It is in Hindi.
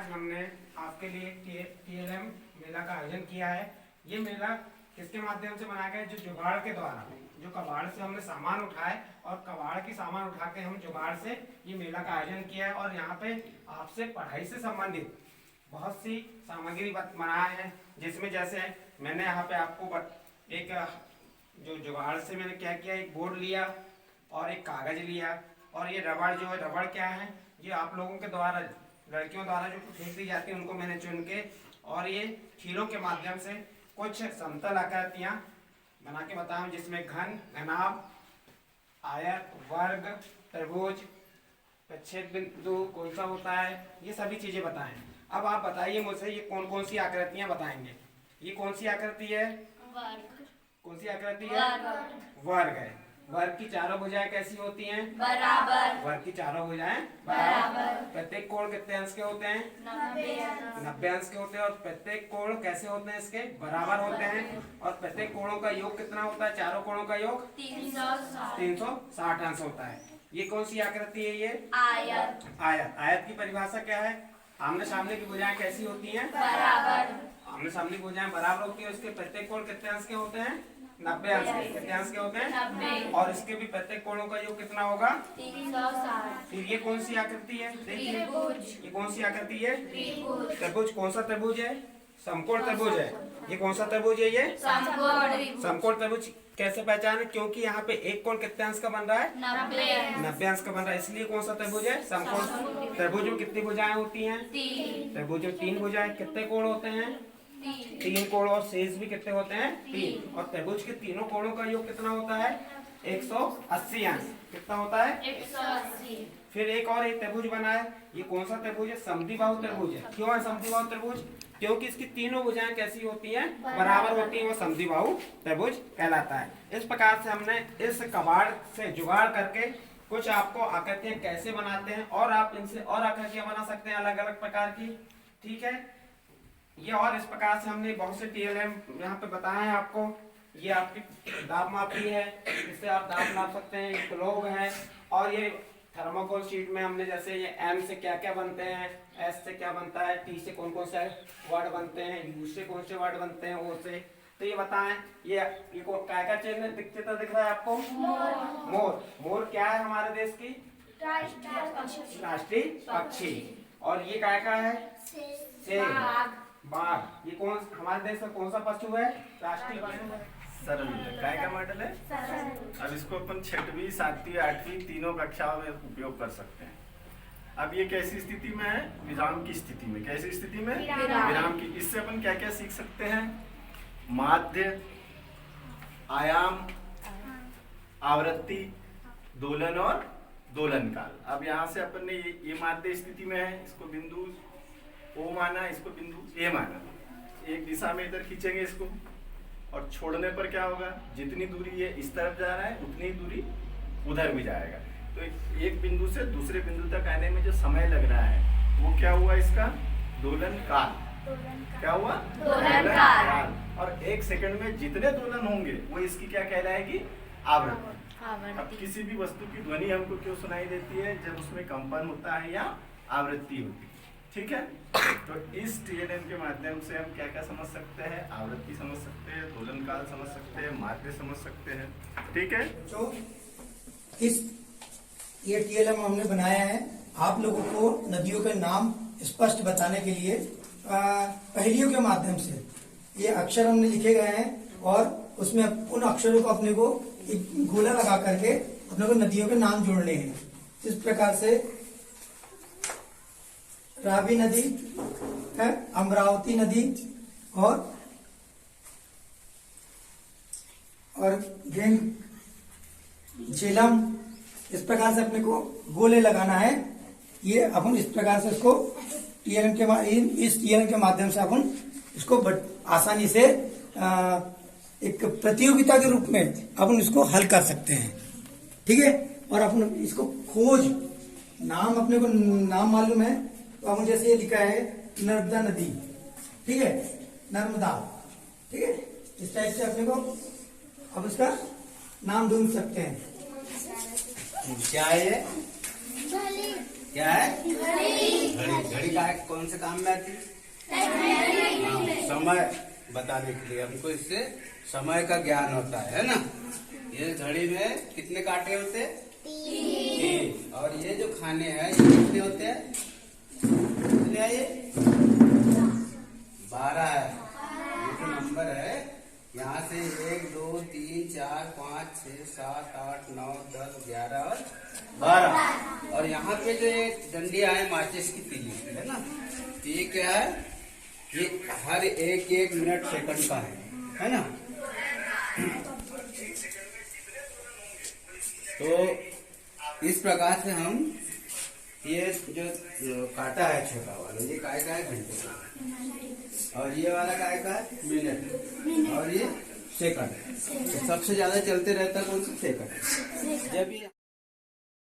आज हमने आपके लिए टीएलएम मेला का आयोजन किया है। ये मेला किसके माध्यम से बनाया गया है? जो जुगाड़ के द्वारा, जो कबाड़ से हमने सामान उठाए और कबाड़ की सामान उठा के हम जुगाड़ से ये मेला का आयोजन किया है। और यहाँ पे आपसे पढ़ाई से संबंधित बहुत सी सामग्री बनाए हैं, जिसमें जैसे मैंने यहाँ पे आपको एक जो जुगाड़ से मैंने क्या किया, एक बोर्ड लिया और एक कागज लिया, और ये रबड़ जो है, रबड़ क्या है, ये आप लोगों के द्वारा, लड़कियों द्वारा जो फेंक दी जाती है उनको मैंने चुन के और ये खीलों के माध्यम से कुछ समतल आकृतियाँ बना के बताया हूँ, जिसमें घन, घनाभ, आयत, वर्ग, त्रिभुज, प्रच्छेद बिंदु कौन सा होता है, ये सभी चीजें बताएं। अब आप बताइए मुझसे, ये कौन कौन सी आकृतियां बताएंगे? ये कौन सी आकृति है? वर्ग। कौन सी आकृति है? वर्ग है। वर्ग की चारों भुजाएं कैसी होती हैं? बराबर। वर्ग की चारों भुजाएं बराबर। प्रत्येक कोण कितने अंश के होते हैं? 90 अंश के होते हैं। और प्रत्येक कोण कैसे होते हैं? इसके बराबर होते हैं। और प्रत्येक कोणों का योग कितना होता है? चारों कोणों का योग 360 अंश होता है। ये कौन सी आकृति है? ये आयत। आयत। आयत की परिभाषा क्या है? आमने सामने की भुजाएं कैसी होती हैं? बराबर। आमने सामने की भुजाएं बराबर होती है। उसके प्रत्येक कोण कितने अंश के होते हैं? 90 अंश के। कितने अंश के होते हैं? 90। और इसके भी प्रत्येक कोणों का योग कितना होगा? 360। फिर ये कौन सी आकृति है? देखिए, त्रिभुज। ये कौन सी आकृति है? त्रिभुज। त्रिभुज। कौन सा त्रिभुज है? समकोण त्रिभुज है। ये कौन सा त्रिभुज है? ये समकोण। समकोण त्रिभुज कैसे पहचाने? क्योंकि यहाँ पे एक कोण कितने अंश का बन रहा है? 90 अंश का बन रहा है, इसलिए कौन सा त्रिभुज है? समकोण। त्रिभुज में कितनी भुजाएं होती हैं? 3। त्रिभुज में 3 भुजाएं। कितने कोण होते हैं? 3 कोण। और शेष भी कितने होते हैं? 3। और त्रिभुज के तीनों कोणों का योग कितना होता है? 180 अंश। कितना होता है? 180। फिर एक और एक त्रिभुज बना है। ये कौन सा त्रिभुज है? समद्विबाहु त्रिभुज है। क्यों है समद्विबाहु त्रिभुज? क्योंकि इसकी तीनों भुजाएं कैसी होती हैं? बराबर होती हैं। वो समद्विबाहु त्रिभुज कहलाता है। इस प्रकार से हमने इस कबाड़ से जुगाड़ करके कुछ आपको आकृतियां कैसे बनाते हैं, और आप इनसे और आकृतियां बना सकते हैं अलग अलग प्रकार की। ठीक है, ये और इस प्रकार से हमने बहुत से टीएलएम यहाँ पे बताए हैं आपको। ये आपकी दाब मापी है, इससे आप दाब नाप सकते हैं। ये ग्लोब है, और ये थर्मोकोल शीट में हमने जैसे ये एम से क्या क्या बनते हैं, एस से क्या बनता है, टी से कौन कौन से वर्ड बनते हैं, यू से कौन से वर्ड बनते हैं, ओ से, तो ये बताएं। ये क्या क्या चिन्ह चित्र दिख रहा है आपको? मोर। मोर क्या है हमारे देश की राष्ट्रीय पक्षी। और ये क्या का है? शेर। बाघ। ये कौन हमारे देश का कौन सा पशु है? राष्ट्रीय पशु है। सरल काय का मॉडल है। अब इसको अपन 6वीं 7वीं 8वीं तीनों कक्षाओं में उपयोग कर सकते हैं। अब ये कैसी स्थिति में है? विराम की स्थिति में। कैसी स्थिति में? विराम की। इससे अपन क्या क्या सीख सकते हैं? माध्य, आयाम, आवृत्ति, दोलन और दोलन काल। अब यहाँ से अपन ने ये माध्य स्थिति में है, इसको बिंदु O माना, इसको बिंदु A माना। एक दिशा में इधर खींचेंगे इसको, और छोड़ने पर क्या होगा? जितनी दूरी ये इस तरफ जा रहा है उतनी ही दूरी उधर भी जाएगा। तो एक बिंदु से दूसरे बिंदु तक आने में जो समय लग रहा है वो क्या हुआ? इसका दोलन काल। क्या हुआ? दोलन काल। और 1 सेकंड में जितने दोलन होंगे वो इसकी क्या कहलाएगी? आवृत्ति। अब किसी भी वस्तु की ध्वनि हमको क्यों सुनाई देती है? जब उसमें कंपन होता है या आवृत्ति होती है। ठीक है, तो इस टीएलएम के माध्यम से हम क्या क्या समझ सकते हैं? आवृत्ति समझ सकते हैं, दोलन काल समझ सकते हैं, माध्य समझ सकते हैं। ठीक है, तो ये टीएलएम हमने बनाया है आप लोगों को नदियों के नाम स्पष्ट बताने के लिए पहेलियों के माध्यम से। ये अक्षर हमने लिखे गए हैं, और उसमें उन अक्षरों को अपने को एक गोला लगा करके अपने को नदियों के नाम जोड़ने हैं। इस प्रकार से रावी नदी है, अमरावती नदी, और झेलम। इस प्रकार से अपने को गोले लगाना है। ये अपन इस प्रकार से इसको इस टीएलएम के माध्यम से अपन इसको आसानी से एक प्रतियोगिता के रूप में अपन इसको हल कर सकते हैं। ठीक है, और अपन इसको खोज नाम, अपने को नाम मालूम है, तो अपन जैसे ये लिखा है नर्मदा नदी, ठीक है, नर्मदा, ठीक है, इस टाइप से अपने को अब इसका नाम ढूंढ सकते हैं। क्या है ये? क्या है? घड़ी। घड़ी क्या कौन से काम में आती है? हाँ, समय बताने के लिए हमको इससे समय का ज्ञान होता है ना। ये घड़ी में कितने कांटे होते हैं? 3। और ये जो खाने हैं ये कितने होते हैं? कितने है ये? 12 है। ये जो नंबर है यहाँ से 1 2 3 4 5 6 7 8 9 10 11 और 12। और यहाँ पे जो ये डंडिया है माचिस की तीली है ना, ये क्या है? ये हर एक मिनट सेकंड का है ना। तो इस प्रकार से हम ये जो काटा है छोटा वाला, ये काय का है? घंटे का। और ये वाला काय का है? मिनट। और ये सेकंड। तो सबसे ज्यादा चलते रहता है कौन सा? सेकंड। जब ये